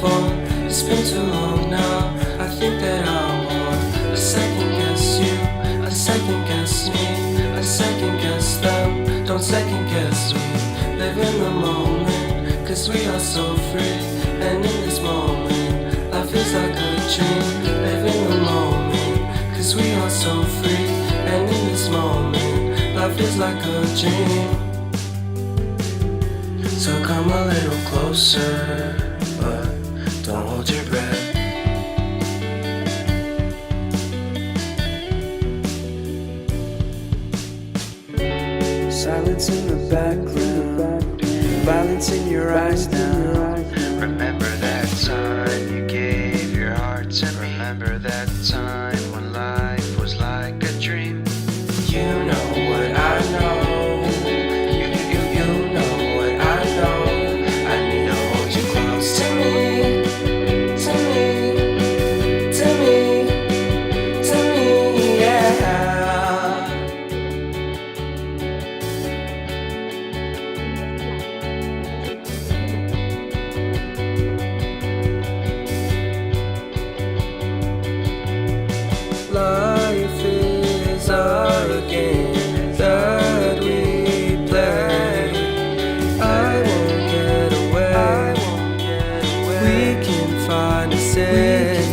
phone. It's been too long now. I think that I want. I second guess you, I second guess me, I second guess them. Don't second guess me. Live in the moment, cause we are so free. And in this moment, life is like a dream. Live in the moment, cause we are so free. And in this moment, life is like a dream. So come a little closer, but don't hold your breath. Silence in the background, violence in your eyes now. Remember that time you gave your heart to me. Remember that time when life was like a dream. You know what I know. You know what I know. I need to hold you close to me, to me, to me, to me, yeah. Life is a game that we play. I won't get away. We can find a safe